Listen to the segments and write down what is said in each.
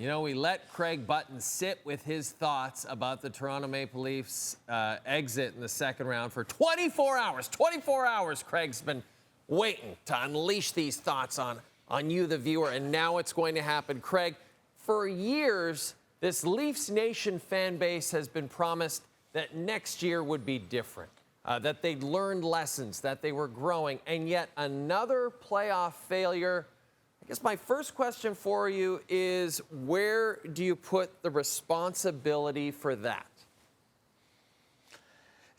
You know, we let Craig Button sit with his thoughts about the Toronto Maple Leafs exit in the second round for 24 hours. 24 hours Craig's been waiting to unleash these thoughts on you, the viewer, and now it's going to happen. Craig, for years, this Leafs Nation fan base has been promised that next year would be different, that they'd learned lessons, that they were growing, and yet another playoff failure. I guess my first question for you is, where do you put the responsibility for that?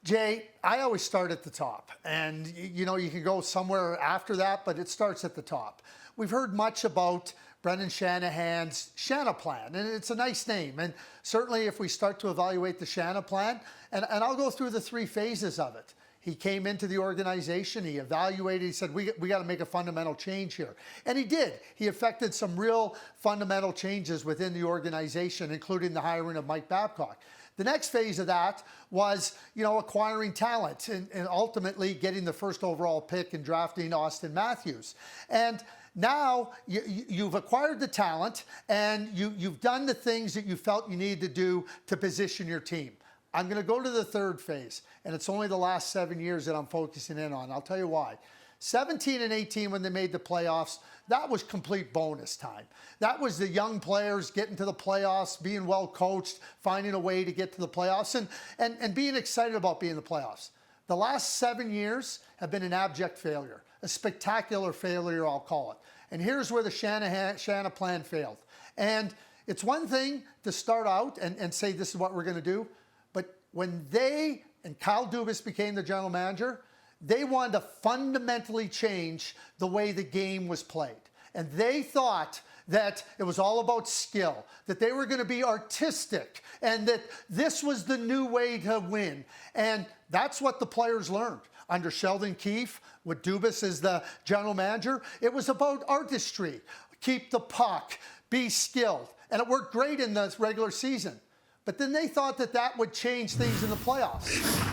Jay, I always start at the top. And, you know, you can go somewhere after that, but it starts at the top. We've heard much about Brendan Shanahan's Shana Plan, and it's a nice name. And certainly if we start to evaluate the Shana Plan, and I'll go through the 3 phases of it. He came into the organization, he evaluated, he said, we got to make a fundamental change here. And he did. He effected some real fundamental changes within the organization, including the hiring of Mike Babcock. The next phase of that was, you know, acquiring talent and ultimately getting the first overall pick and drafting Austin Matthews. And now you've acquired the talent and you've done the things that you felt you needed to do to position your team. I'm going to go to the third phase, and it's only the last 7 years that I'm focusing in on. I'll tell you why. 17 and 18, when they made the playoffs, that was complete bonus time. That was the young players getting to the playoffs, being well coached, finding a way to get to the playoffs, and being excited about being in the playoffs. The last 7 years have been an abject failure, a spectacular failure, I'll call it. And here's where the Shana Plan failed. And it's one thing to start out and say this is what we're going to do, but when they and Kyle Dubas became the general manager, they wanted to fundamentally change the way the game was played. And they thought that it was all about skill, that they were going to be artistic, and that this was the new way to win. And that's what the players learned. Under Sheldon Keefe, with Dubas as the general manager, it was about artistry. Keep the puck, be skilled. And it worked great in the regular season. But then they thought that that would change things in the playoffs.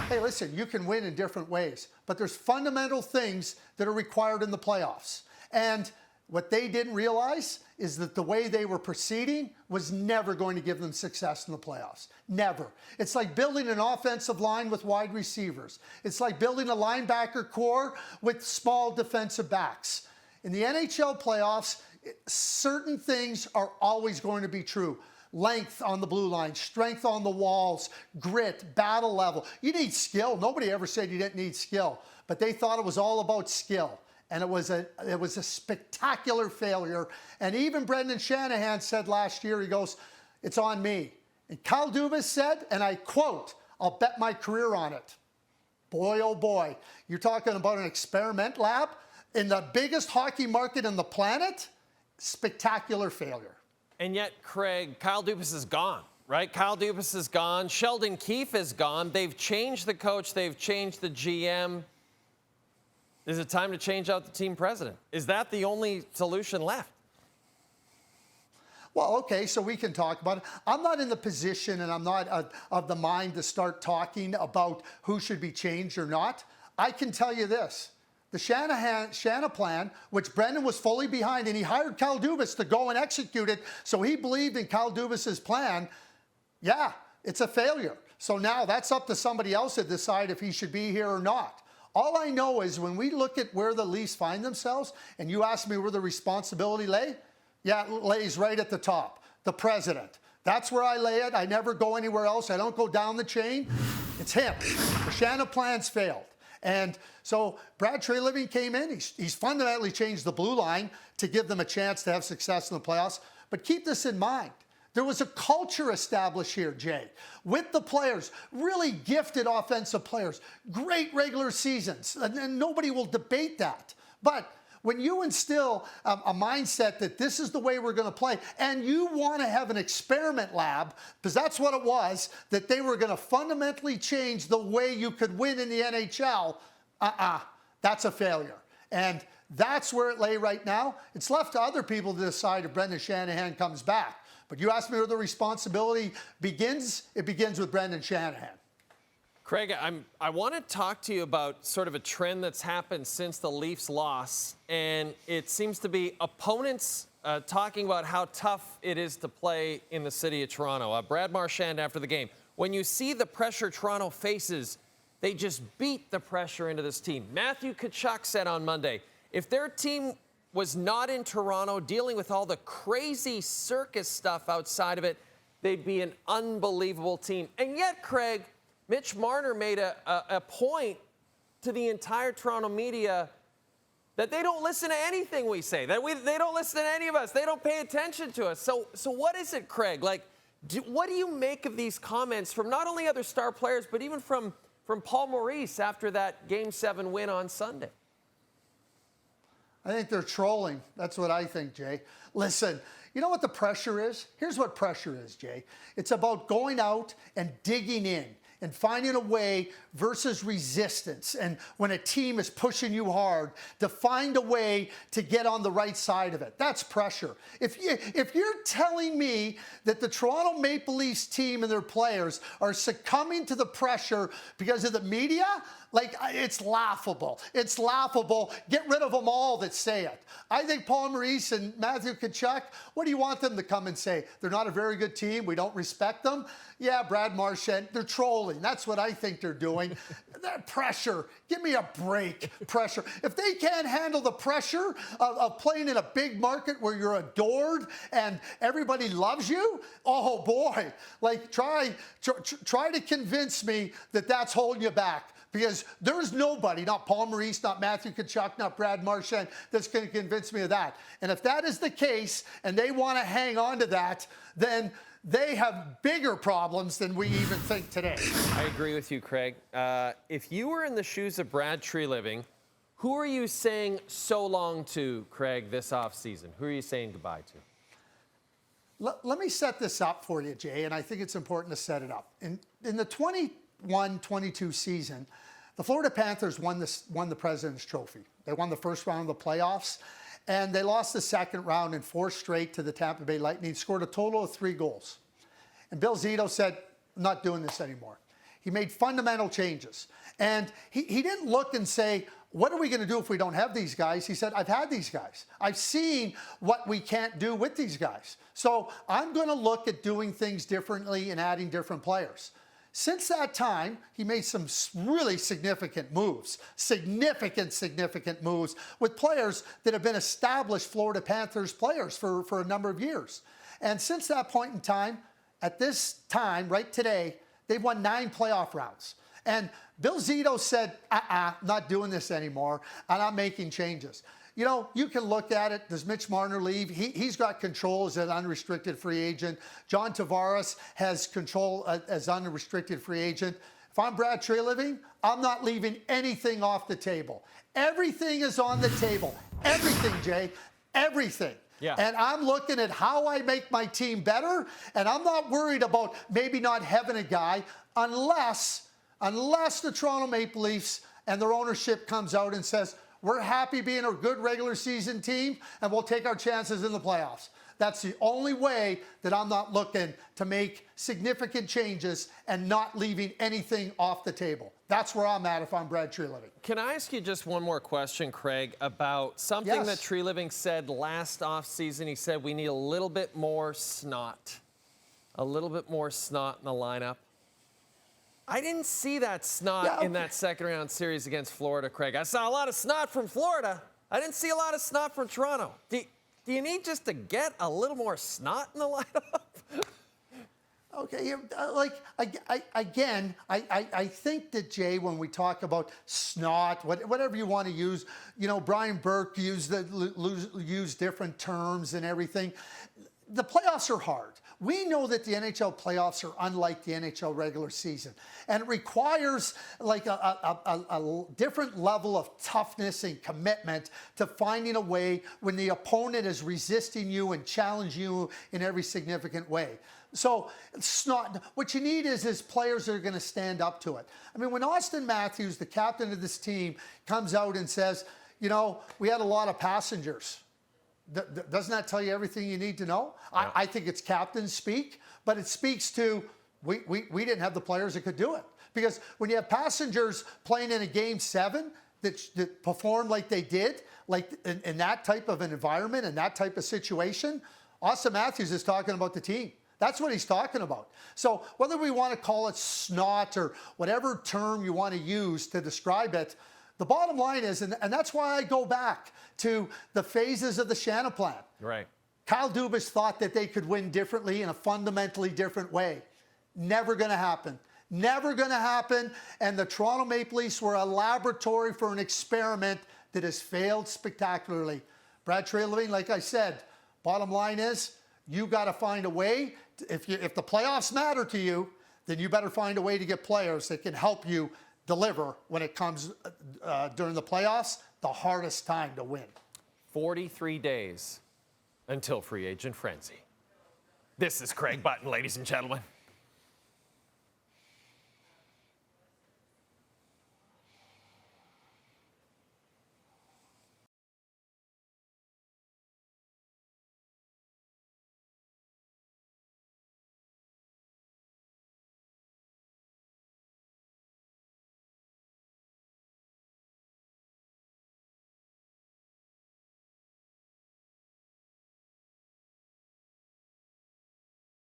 Hey, listen, you can win in different ways, but there's fundamental things that are required in the playoffs. And what they didn't realize is that the way they were proceeding was never going to give them success in the playoffs. Never. It's like building an offensive line with wide receivers. It's like building a linebacker core with small defensive backs. In the NHL playoffs, certain things are always going to be true. Length on the blue line, strength on the walls, grit, battle level. You need skill. Nobody ever said you didn't need skill, but they thought it was all about skill. And it was a spectacular failure. And even Brendan Shanahan said last year, he goes, it's on me. And Kyle Dubas said, and I quote, I'll bet my career on it. Boy, oh boy, you're talking about an experiment lab in the biggest hockey market on the planet? Spectacular failure. And yet, Craig, Kyle Dubas is gone, right? Kyle Dubas is gone. Sheldon Keefe is gone. They've changed the coach. They've changed the GM. Is it time to change out the team president? Is that the only solution left? Well, okay, so we can talk about it. I'm not in the position and I'm not of the mind to start talking about who should be changed or not. I can tell you this. The Shana Plan, which Brendan was fully behind, and he hired Kyle Dubas to go and execute it, so he believed in Kyle Dubas' plan. Yeah, it's a failure. So now that's up to somebody else to decide if he should be here or not. All I know is when we look at where the Leafs find themselves, and you ask me where the responsibility lay, yeah, it lays right at the top, the president. That's where I lay it. I never go anywhere else. I don't go down the chain. It's him. The Shana Plan's failed. And so Brad Treliving came in. He's fundamentally changed the blue line to give them a chance to have success in the playoffs. But keep this in mind. There was a culture established here, Jay, with the players, really gifted offensive players, great regular seasons, and nobody will debate that. But when you instill a mindset that this is the way we're going to play, and you want to have an experiment lab, because that's what it was, that they were going to fundamentally change the way you could win in the NHL, that's a failure. And that's where it lay right now. It's left to other people to decide if Brendan Shanahan comes back. But you ask me where the responsibility begins, it begins with Brendan Shanahan. Craig, I want to talk to you about sort of a trend that's happened since the Leafs loss, and it seems to be opponents talking about how tough it is to play in the city of Toronto. Brad Marchand after the game. When you see the pressure Toronto faces, they just beat the pressure into this team. Matthew Tkachuk said on Monday, if their team was not in Toronto dealing with all the crazy circus stuff outside of it, they'd be an unbelievable team. And yet, Craig, Mitch Marner made a point to the entire Toronto media that they don't listen to anything we say, that they don't listen to any of us. They don't pay attention to us. So what is it, Craig? Like, what do you make of these comments from not only other star players, but even from Paul Maurice after that Game 7 win on Sunday? I think they're trolling. That's what I think, Jay. Listen, you know what the pressure is? Here's what pressure is, Jay. It's about going out and digging in and finding a way versus resistance. And when a team is pushing you hard, to find a way to get on the right side of it. That's pressure. If you're telling me that the Toronto Maple Leafs team and their players are succumbing to the pressure because of the media, like, it's laughable. It's laughable. Get rid of them all that say it. I think Paul Maurice and Matthew Tkachuk, what do you want them to come and say? They're not a very good team. We don't respect them. Yeah, Brad Marchand, they're trolling. That's what I think they're doing. That pressure. Give me a break. Pressure. If they can't handle the pressure of playing in a big market where you're adored and everybody loves you, oh boy. Like, try to convince me that that's holding you back. Because there's nobody, not Paul Maurice, not Matthew Tkachuk, not Brad Marchand, that's going to convince me of that. And if that is the case, and they want to hang on to that, then they have bigger problems than we even think today. I agree with you, Craig. If you were in the shoes of Brad Treliving, who are you saying so long to, Craig, this offseason? Who are you saying goodbye to? Let me set this up for you, Jay, and I think it's important to set it up. In the 21-22 season, the Florida Panthers won the President's Trophy. They won the first round of the playoffs, and they lost the second round in 4 straight to the Tampa Bay Lightning, scored a total of 3 goals. And Bill Zito said, I'm not doing this anymore. He made fundamental changes. And he didn't look and say, what are we going to do if we don't have these guys? He said, I've had these guys. I've seen what we can't do with these guys. So I'm going to look at doing things differently and adding different players. Since that time, he made some really significant moves, significant moves with players that have been established Florida Panthers players for a number of years. And since that point in time, at this time, right today, they've won 9 playoff rounds. And Bill Zito said, not doing this anymore, and I'm making changes. You know, you can look at it. Does Mitch Marner leave? He's got control as an unrestricted free agent. John Tavares has control as unrestricted free agent. If I'm Brad Treliving, I'm not leaving anything off the table. Everything is on the table. Everything, Jay. Everything. Yeah. And I'm looking at how I make my team better, and I'm not worried about maybe not having a guy unless the Toronto Maple Leafs and their ownership comes out and says, we're happy being a good regular season team, and we'll take our chances in the playoffs. That's the only way that I'm not looking to make significant changes and not leaving anything off the table. That's where I'm at if I'm Brad Treliving. Can I ask you just one more question, Craig, about something that Treliving said last offseason? He said we need a little bit more snot. A little bit more snot in the lineup. I didn't see that snot in that second-round series against Florida, Craig. I saw a lot of snot from Florida. I didn't see a lot of snot from Toronto. Do you need just to get a little more snot in the lineup? Okay, I think that, Jay, when we talk about snot, whatever you want to use, you know, Brian Burke used different terms and everything. The playoffs are hard. We know that the NHL playoffs are unlike the NHL regular season, and it requires like a different level of toughness and commitment to finding a way when the opponent is resisting you and challenging you in every significant way. So snot, what you need is players that are going to stand up to it. I mean, when Austin Matthews, the captain of this team, comes out and says, you know, we had a lot of passengers. Doesn't that tell you everything you need to know? Yeah. I think it's captain speak, but it speaks to we didn't have the players that could do it. Because when you have passengers playing in a Game 7, that performed like they did, like in that type of an environment and that type of situation, Austin Matthews is talking about the team. That's what he's talking about. So whether we want to call it snot or whatever term you want to use to describe it, the bottom line is, and that's why I go back to the phases of the Shanahans plan. Right. Kyle Dubas thought that they could win differently in a fundamentally different way. Never going to happen. Never going to happen. And the Toronto Maple Leafs were a laboratory for an experiment that has failed spectacularly. Brad Treliving, like I said, bottom line is, you got to find a way. If the playoffs matter to you, then you better find a way to get players that can help you deliver when it comes during the playoffs, the hardest time to win. 43 days until free agent frenzy. This is Craig Button, ladies and gentlemen.